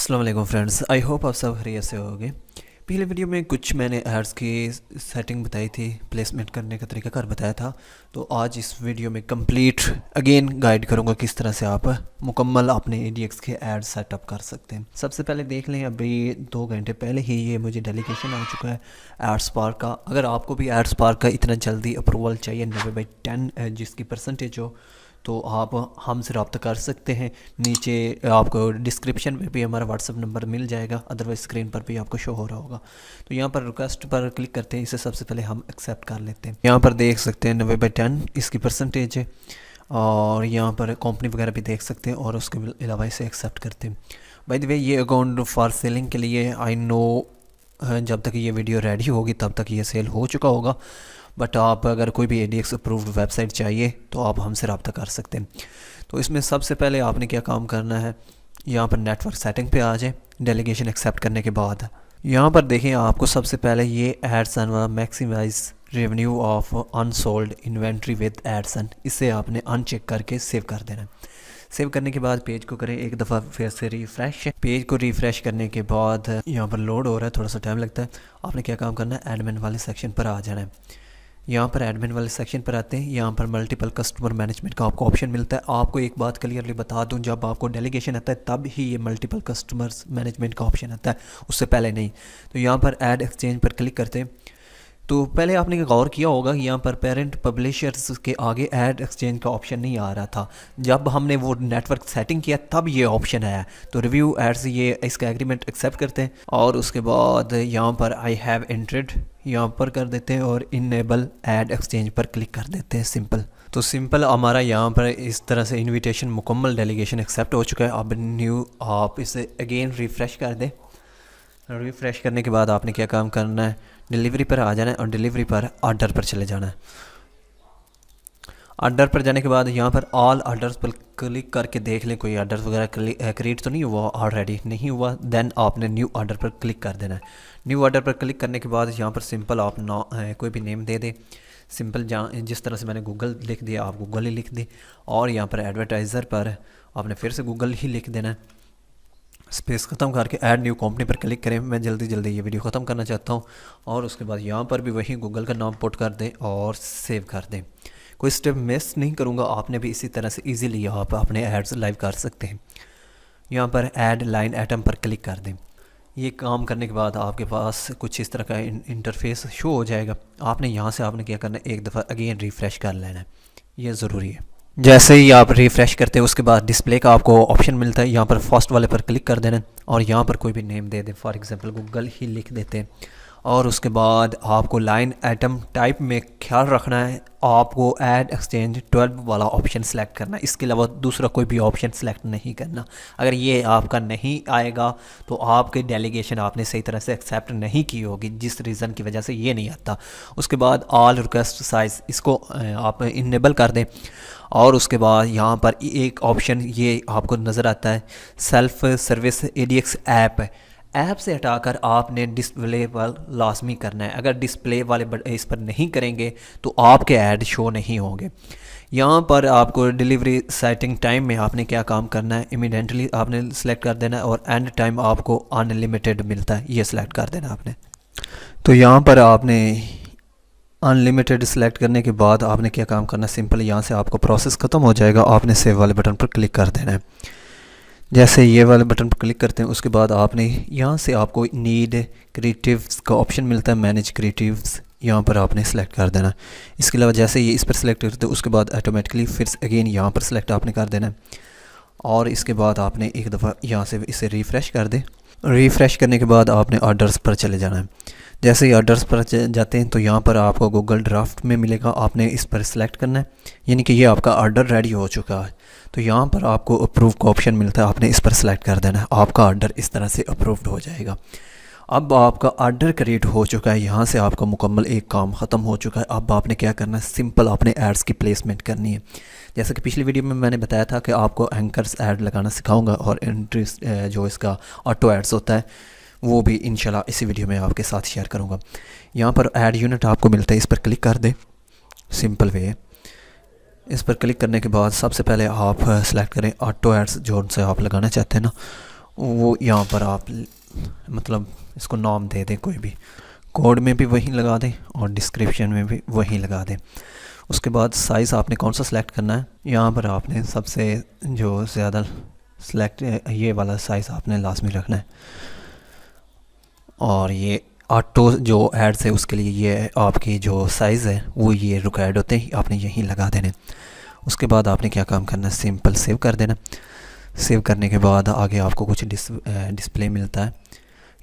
अस्सलाम वालेकुम friends, I hope आप सब खैरियत से होगे। पिछले वीडियो में कुछ मैंने एड्स की सेटिंग बताई थी, प्लेसमेंट करने का तरीकाकार बताया था। तो आज इस वीडियो में कंप्लीट अगेन गाइड करूंगा किस तरह से आप मुकम्मल अपने ADX के एड सेटअप कर सकते हैं। सबसे पहले देख लें, अभी 2 घंटे पहले ही ये मुझे डेलीगेशन आ चुका है एडस्पार्क का। अगर आपको भी एडस्पार्क का इतना जल्दी अप्रूवल चाहिए 90/10 जिसकी परसेंटेज हो, तो आप हमसे रब्ता कर सकते हैं। नीचे आपको डिस्क्रिप्शन में भी हमारा व्हाट्सअप नंबर मिल जाएगा, अदरवाइज स्क्रीन पर भी आपको शो हो रहा होगा। तो यहाँ पर रिक्वेस्ट पर क्लिक करते हैं, इसे सबसे पहले हम एक्सेप्ट कर लेते हैं। यहाँ पर देख सकते हैं 90/10 इसकी परसेंटेज है, और यहाँ पर कंपनी वगैरह भी देख सकते हैं, और उसके अलावा इसे एक्सेप्ट करते हैं। बाय द वे, ये अकाउंट फॉर सेलिंग के लिए आई नो जब तक ये वीडियो रेडी होगी तब तक ये सेल हो चुका होगा, बट आप अगर कोई भी ADX अप्रूव्ड वेबसाइट चाहिए तो आप हमसे रब्ता कर सकते हैं। तो इसमें सबसे पहले आपने क्या काम करना है, यहाँ पर नेटवर्क सेटिंग पे आ जाए। डेलीगेशन एक्सेप्ट करने के बाद यहाँ पर देखें, आपको सबसे पहले ये AdSense maximise revenue of unsold inventory with AdSense, इसे आपने अनचेक करके सेव कर देना है। सेव करने के बाद पेज को करें एक दफ़ा फिर से रिफ़्रेश। पेज को रिफ़्रेश करने के बाद यहाँ पर लोड हो रहा है, थोड़ा सा टाइम लगता है। आपने क्या काम करना है, एडमिन वाले सेक्शन पर आ जाना है। यहाँ पर एडमिन वाले सेक्शन पर आते हैं, यहाँ पर मल्टीपल कस्टमर मैनेजमेंट का आपको ऑप्शन मिलता है। आपको एक बात क्लियरली बता दूँ, जब आपको डेलीगेशन आता है तब ही ये मल्टीपल कस्टमर्स मैनेजमेंट का ऑप्शन आता है, उससे पहले नहीं। तो यहाँ पर ऐड एक्सचेंज पर क्लिक करते हैं। तो पहले आपने गौर किया होगा कि यहाँ पर पेरेंट पब्लिशर्स के आगे ऐड एक्सचेंज का ऑप्शन नहीं आ रहा था। जब हमने वो नेटवर्क सेटिंग किया तब ये ऑप्शन आया। तो रिव्यू एड्स, ये इसका एग्रीमेंट एक्सेप्ट करते हैं, और उसके बाद यहाँ पर आई हैव एंटर्ड यहाँ पर कर देते हैं, और इनेबल ऐड एक्सचेंज पर क्लिक कर देते हैं। सिंपल, तो सिंपल हमारा यहाँ पर इस तरह से इन्विटेशन मुकम्मल डेलीगेशन एक्सेप्ट हो चुका है। अब न्यू आप इसे अगेन रिफ़्रेश कर दें। रिफ़्रेश करने के बाद आपने क्या काम करना है, डिलीवरी पर आ जाना है, और डिलीवरी पर ऑर्डर पर चले जाना है। ऑर्डर पर जाने के बाद यहाँ पर ऑल ऑर्डर्स पर क्लिक करके देख लें कोई ऑर्डर वगैरह क्रिएट तो नहीं हुआ, ऑलरेडी नहीं हुआ। देन आपने न्यू ऑर्डर पर क्लिक कर देना है। न्यू ऑर्डर पर क्लिक करने के बाद यहाँ पर सिंपल आप कोई भी नेम दे दें। सिंपल जिस तरह से मैंने गूगल लिख दिया, आप गूगल ही लिख दें, और यहाँ पर एडवर्टाइज़र पर आपने फिर से गूगल ही लिख देना है। स्पेस ख़त्म करके ऐड न्यू कंपनी पर क्लिक करें। मैं जल्दी जल्दी ये वीडियो ख़त्म करना चाहता हूँ, और उसके बाद यहाँ पर भी वही गूगल का नाम पुट कर दें और सेव कर दें। कोई स्टेप मिस नहीं करूँगा, आपने भी इसी तरह से इजीली आप अपने एड्स लाइव कर सकते हैं। यहाँ पर ऐड लाइन आइटम पर क्लिक कर दें। ये काम करने के बाद आपके पास कुछ इस तरह का इंटरफेस शो हो जाएगा। आपने यहाँ से आपने क्या करना है, एक दफ़ा अगेन रिफ़्रेश कर लेना है, ये ज़रूरी है। जैसे ही आप रिफ़्रेश करते हैं उसके बाद डिस्प्ले का आपको ऑप्शन मिलता है, यहाँ पर फर्स्ट वाले पर क्लिक कर देना, और यहाँ पर कोई भी नेम दे दें, फॉर एग्जांपल गूगल ही लिख देते हैं। और उसके बाद आपको लाइन आइटम टाइप में ख्याल रखना है, आपको ऐड एक्सचेंज 12 वाला ऑप्शन सेलेक्ट करना है। इसके अलावा दूसरा कोई भी ऑप्शन सेलेक्ट नहीं करना। अगर ये आपका नहीं आएगा तो आपके डेलीगेशन आपने सही तरह से एक्सेप्ट नहीं की होगी, जिस रीज़न की वजह से ये नहीं आता। उसके बाद ऑल रिक्वेस्ट साइज़, इसको आप इनेबल कर दें, और उसके बाद यहाँ पर एक ऑप्शन ये आपको नज़र आता है, सेल्फ सर्विस ADX ऐप से हटाकर आपने डिस्प्ले पर लाजमी करना है। अगर डिस्प्ले वाले इस पर नहीं करेंगे तो आपके ऐड शो नहीं होंगे। यहाँ पर आपको डिलीवरी सेटिंग टाइम में आपने क्या काम करना है, इमीडिएटली आपने सेलेक्ट कर देना है, और एंड टाइम आपको अनलिमिटेड मिलता है, ये सिलेक्ट कर देना आपने। तो यहाँ पर आपने अनलिमिटेड सेलेक्ट करने के बाद आपने क्या काम करना है, सिंपल यहाँ से आपको प्रोसेस ख़त्म हो जाएगा। आपने सेव वाले बटन पर क्लिक कर देना है। जैसे ये वाले बटन पर क्लिक करते हैं उसके बाद आपने यहाँ से आपको नीड क्रिएटिव्स का ऑप्शन मिलता है, मैनेज क्रिएटिव्स, यहाँ पर आपने सेलेक्ट कर देना। इसके अलावा जैसे ये इस पर सेलेक्ट करते हैं उसके बाद ऑटोमेटिकली फिर अगेन यहाँ पर सेलेक्ट आपने कर देना है, और इसके बाद आपने एक दफ़ा यहाँ से इसे रिफ़्रेश कर दें। रिफ़्रेश करने के बाद आपने ऑर्डर्स पर चले जाना है। जैसे ही ऑर्डर्स पर जाते हैं तो यहाँ पर आपको गूगल ड्राफ्ट में मिलेगा, आपने इस पर सेलेक्ट करना है, यानी कि ये आपका ऑर्डर रेडी हो चुका है। तो यहाँ पर आपको अप्रूव का ऑप्शन मिलता है, आपने इस पर सेलेक्ट कर देना है, आपका ऑर्डर इस तरह से अप्रूव्ड हो जाएगा। अब आपका ऑर्डर क्रिएट हो चुका है, यहाँ से आपका मुकम्मल एक काम ख़त्म हो चुका है। अब आपने क्या करना है, सिंपल अपने एड्स की प्लेसमेंट करनी है। जैसे कि पिछली वीडियो में मैंने बताया था कि आपको एंकर्स ऐड लगाना सिखाऊंगा, और इंटरेस्ट जो इसका ऑटो एड्स होता है वो भी इंशाल्लाह इसी वीडियो में आपके साथ शेयर करूँगा। यहाँ पर ऐड यूनिट आपको मिलता है, इस पर क्लिक कर दें। सिंपल वे, इस पर क्लिक करने के बाद सबसे पहले आप सेलेक्ट करें ऑटो एड्स जो से आप लगाना चाहते हैं ना, वो यहाँ पर आप मतलब इसको नाम दे दें कोई भी, कोड में भी वही लगा दें और डिस्क्रिप्शन में भी वही लगा दें। उसके बाद साइज़ आपने कौन सा सिलेक्ट करना है, यहाँ पर आपने सबसे जो ज़्यादा सिलेक्ट ये वाला साइज़ आपने लाजमी रखना है। और ये ऑटो जो एड्स है उसके लिए ये आपकी जो साइज़ है वो ये रिक्वायर्ड होते हैं, आपने यहीं लगा देने। उसके बाद आपने क्या काम करना है, सिंपल सेव कर देना। सेव करने के बाद आगे आपको कुछ डिस्प्ले मिलता है।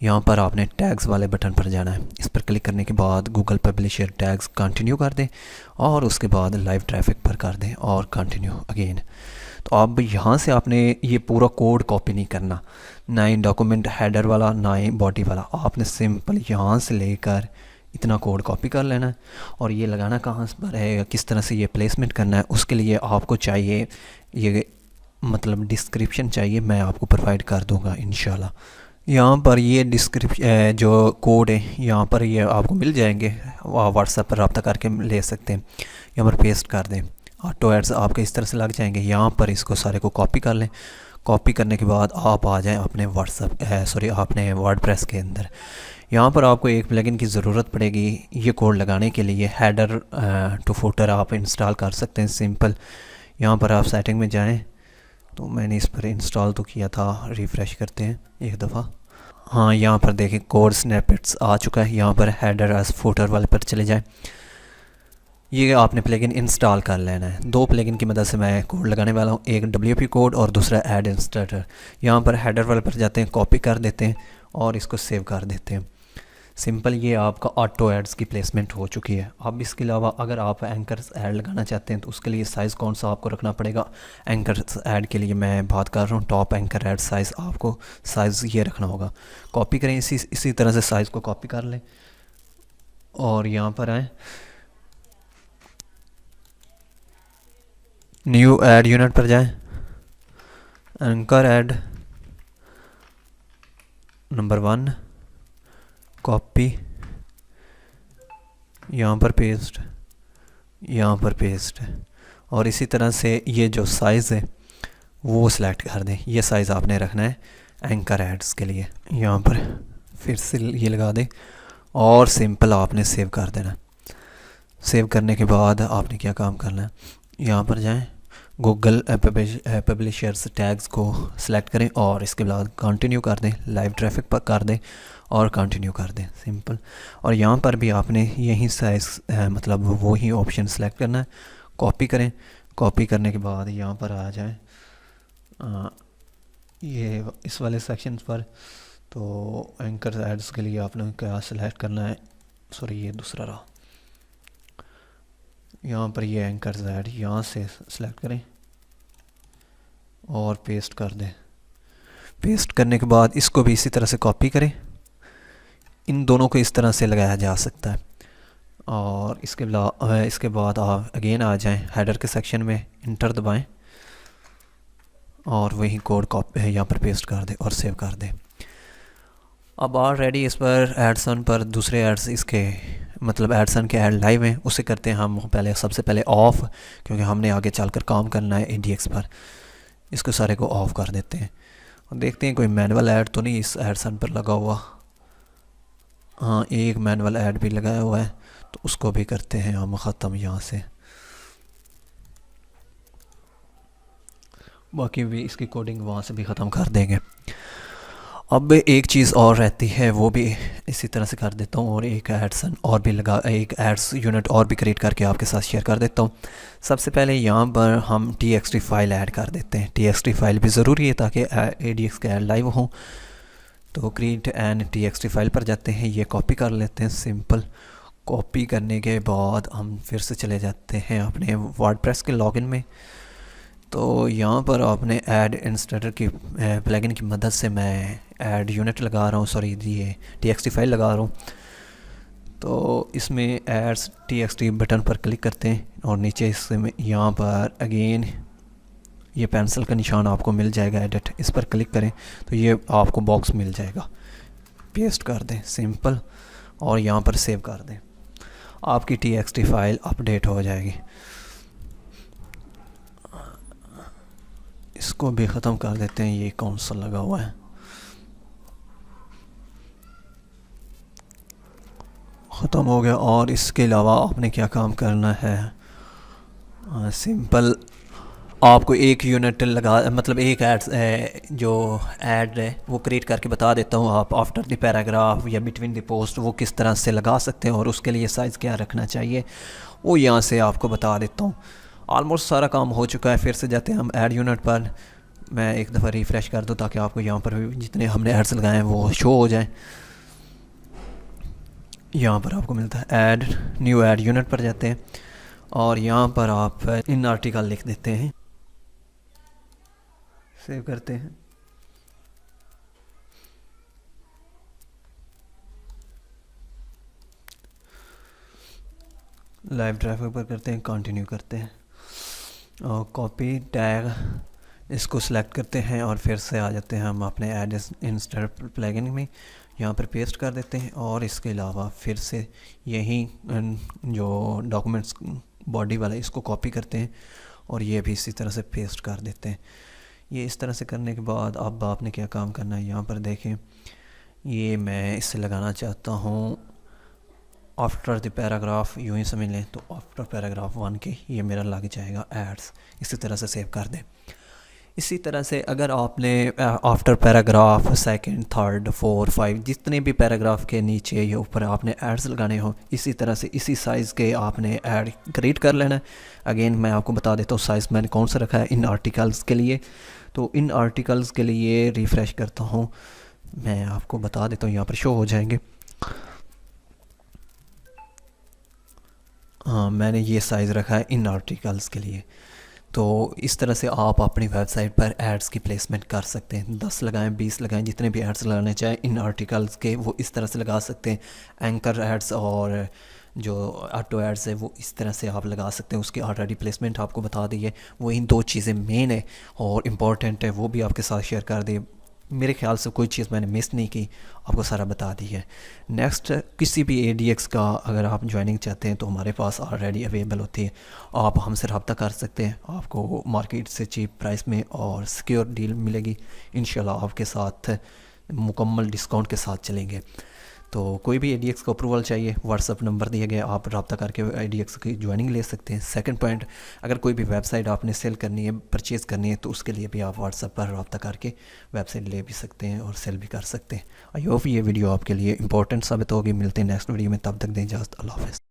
यहाँ पर आपने टैग्स वाले बटन पर जाना है। इस पर क्लिक करने के बाद गूगल पब्लिशर टैग्स कंटिन्यू कर दें और उसके बाद लाइव ट्रैफिक पर कर दें और कंटिन्यू अगेन। तो अब यहाँ से आपने ये पूरा कोड कॉपी नहीं करना, ना ही डॉक्यूमेंट हेडर वाला ना ही बॉडी वाला, आपने सिंपल यहाँ से लेकर इतना कोड कॉपी कर लेना है। और ये लगाना कहाँ पर है, किस तरह से ये प्लेसमेंट करना है, उसके लिए आपको चाहिए ये मतलब डिस्क्रिप्शन चाहिए, मैं आपको प्रोवाइड कर दूँगा इंशाल्लाह। यहाँ पर ये डिस्क्रिप्शन जो कोड है यहाँ पर ये आपको मिल जाएंगे, व्हाट्सएप पर रब्ता करके ले सकते हैं। यहाँ पर पेस्ट कर दें, ऑटो एड्स आपके इस तरह से लग जाएंगे। यहाँ पर इसको सारे को कॉपी कर लें। कॉपी करने के बाद आप आ जाएं अपने अपने वर्डप्रेस के अंदर। यहाँ पर आपको एक प्लगइन की ज़रूरत पड़ेगी ये कोड लगाने के लिए। हेडर टू फुटर आप इंस्टॉल कर सकते हैं सिंपल। यहाँ पर आप सेटिंग में जाएं, तो मैंने इस पर इंस्टॉल तो किया था, रिफ़्रेश करते हैं एक दफ़ा। हाँ, यहाँ पर देखें कोड स्नैपेट्स आ चुका है। यहाँ पर हेडर एज फुटर वाले पर चले जाएं। ये आपने प्लगइन इंस्टॉल कर लेना है। दो प्लगइन की मदद से मैं कोड लगाने वाला हूँ, एक WP कोड और दूसरा एड इंस्टॉलर। यहाँ पर हेडर वाले पर जाते हैं, कॉपी कर देते हैं और इसको सेव कर देते हैं। सिंपल ये आपका ऑटो एड्स की प्लेसमेंट हो चुकी है। अब इसके अलावा अगर आप एंकर्स ऐड लगाना चाहते हैं तो उसके लिए साइज़ कौन सा आपको रखना पड़ेगा। एंकर्स ऐड के लिए मैं बात कर रहा हूँ, टॉप एंकर ऐड साइज़ आपको साइज़ ये रखना होगा। कॉपी करें, इसी तरह से साइज़ को कॉपी कर लें और यहाँ पर आएँ, न्यू ऐड यूनिट पर जाएं, एंकर ऐड नंबर 1 कॉपी, यहाँ पर पेस्ट, यहाँ पर पेस्ट। और इसी तरह से ये जो साइज़ है वो सिलेक्ट कर दें। ये साइज़ आपने रखना है एंकर एड्स के लिए। यहाँ पर फिर से ये लगा दें और सिंपल आपने सेव कर देना। सेव करने के बाद आपने क्या काम करना है, यहाँ पर जाएं, गूगल पब्लिशर्स टैग्स को सिलेक्ट करें और इसके बाद कंटिन्यू कर दें, लाइव ट्रैफिक पर कर दें और कंटिन्यू कर दें सिंपल। और यहाँ पर भी आपने यही साइज़ मतलब वही ऑप्शन सेलेक्ट करना है। कॉपी करें, कॉपी करने के बाद यहाँ पर आ जाएं ये इस वाले सेक्शन पर। तो एंकर एड्स के लिए आपने क्या सेलेक्ट करना है, सॉरी ये दूसरा रहा, यहाँ पर ये एंकर ऐड यहाँ से सिलेक्ट करें और पेस्ट कर दें। पेस्ट करने के बाद इसको भी इसी तरह से कॉपी करें। इन दोनों को इस तरह से लगाया जा सकता है। और इसके बाद आप अगेन आ जाएं हेडर के सेक्शन में, इंटर दबाएं और वही कोड कॉपी यहाँ पर पेस्ट कर दें और सेव कर दें। अब ऑलरेडी इस पर एडसन पर दूसरे एड्स इसके मतलब एडसन के ऐड लाइव हैं, उसे करते हैं हम पहले सबसे पहले ऑफ़, क्योंकि हमने आगे चलकर काम करना है ADX पर। इसको सारे को ऑफ़ कर देते हैं और देखते हैं कोई मैनुअल ऐड तो नहीं इस एडसन पर लगा हुआ। हाँ, एक मैनुअल ऐड भी लगाया हुआ है, तो उसको भी करते हैं हम ख़त्म यहाँ से। बाकी भी इसकी कोडिंग वहाँ से भी ख़त्म कर देंगे। अब एक चीज़ और रहती है, वो भी इसी तरह से कर देता हूँ और एक एडसन और भी एक एड्स यूनिट और भी क्रिएट करके आपके साथ शेयर कर देता हूँ। सबसे पहले यहाँ पर हम TXT फाइल ऐड कर देते हैं। TXT फाइल भी ज़रूरी है ताकि ADX के ऐड लाइव हों। तो क्रिएट एन TXT फाइल पर जाते हैं, ये कॉपी कर लेते हैं सिंपल। कॉपी करने के बाद हम फिर से चले जाते हैं अपने वर्डप्रेस के लॉगिन में। तो यहाँ पर आपने ऐड इंस्टॉलर की प्लगइन की मदद से मैं ऐड यूनिट लगा रहा हूँ, सॉरी ये TXT फाइल लगा रहा हूँ। तो इसमें एड्स TXT बटन पर क्लिक करते हैं और नीचे इसमें यहाँ पर अगेन ये पेंसिल का निशान आपको मिल जाएगा, एडिट, इस पर क्लिक करें तो ये आपको बॉक्स मिल जाएगा। पेस्ट कर दें सिंपल और यहाँ पर सेव कर दें, आपकी TXT फाइल अपडेट हो जाएगी। इसको भी ख़त्म कर देते हैं, ये कौन सा लगा हुआ है। ख़त्म हो गया। और इसके अलावा आपने क्या काम करना है, सिंपल आपको एक यूनिट लगा, मतलब एक ऐड जो ऐड है वो क्रिएट करके बता देता हूँ। आप आफ्टर द पैराग्राफ या बिटवीन द पोस्ट वो किस तरह से लगा सकते हैं और उसके लिए साइज़ क्या रखना चाहिए वो यहाँ से आपको बता देता हूँ। ऑलमोस्ट सारा काम हो चुका है। फिर से जाते हैं हम ऐड यूनिट पर। मैं एक दफ़ा रिफ़्रेश कर दूँ ताकि आपको यहाँ पर जितने हमने एड्स लगाए हैं वो शो हो जाएं। यहाँ पर आपको मिलता है ऐड, न्यू ऐड यूनिट पर जाते हैं और यहाँ पर आप इन आर्टिकल लिख देते हैं, सेव करते हैं। लाइव ट्रैफिक पर करते हैं, कंटिन्यू करते हैं और कॉपी टैग इसको सिलेक्ट करते हैं और फिर से आ जाते हैं हम अपने ऐड इंस्टेंट प्लगइन में, यहाँ पर पेस्ट कर देते हैं। और इसके अलावा फिर से यही जो डॉक्यूमेंट्स बॉडी वाला इसको कॉपी करते हैं और ये भी इसी तरह से पेस्ट कर देते हैं। ये इस तरह से करने के बाद अब आपने क्या काम करना है, यहाँ पर देखें ये मैं इससे लगाना चाहता हूँ आफ्टर द पैराग्राफ, यूँ ही समझ लें तो आफ्टर पैराग्राफ 1 के ये मेरा लग जाएगा एड्स। इसी तरह से सेव कर दें। इसी तरह से अगर आपने आफ्टर पैराग्राफ सेकंड, थर्ड, 4, 5 जितने भी पैराग्राफ के नीचे या ऊपर आपने एड्स लगाने हो, इसी तरह से इसी साइज़ के आपने ऐड क्रिएट कर लेना है। अगेन मैं आपको बता देता हूँ साइज़ मैंने कौन सा रखा है इन आर्टिकल्स के लिए। तो इन आर्टिकल्स के लिए रिफ़्रेश करता हूँ, मैं आपको बता देता हूँ, यहाँ पर शो हो जाएंगे। हाँ, मैंने ये साइज़ रखा है इन आर्टिकल्स के लिए। तो इस तरह से आप अपनी वेबसाइट पर एड्स की प्लेसमेंट कर सकते हैं। 10 लगाएं, 20 लगाएं, जितने भी एड्स लगाने चाहें इन आर्टिकल्स के वो इस तरह से लगा सकते हैं। एंकर एड्स और जो ऑटो एड्स है वो इस तरह से आप लगा सकते हैं। उसकी ऑलरेडी प्लेसमेंट आपको बता दी है। वो इन 2 चीज़ें मेन है और इम्पॉर्टेंट है, वो भी आपके साथ शेयर कर दी। मेरे ख्याल से कोई चीज़ मैंने मिस नहीं की, आपको सारा बता दी है। नेक्स्ट, किसी भी ADX का अगर आप ज्वाइनिंग चाहते हैं तो हमारे पास ऑलरेडी अवेलेबल होती है। आप हमसे रब्ता कर सकते हैं, आपको मार्केट से चीप प्राइस में और सिक्योर डील मिलेगी। इंशाल्लाह आपके साथ मुकम्मल डिस्काउंट के साथ चलेंगे। तो कोई भी ADX का अप्रूवल चाहिए, व्हाट्सअप नंबर दिए गए, आप रब्ता करके ADX की ज्वाइनिंग ले सकते हैं। सेकंड पॉइंट, अगर कोई भी वेबसाइट आपने सेल करनी है, परचेज़ करनी है, तो उसके लिए भी आप व्हाट्सअप पर रब्ता करके वेबसाइट ले भी सकते हैं और सेल भी कर सकते हैं। आई होप ये वीडियो आपके लिए इंपॉर्टेंट साबित होगी। मिलते हैं नेक्स्ट वीडियो में, तब तक दें इजाज़त। अल्लाह हाफ़िज़।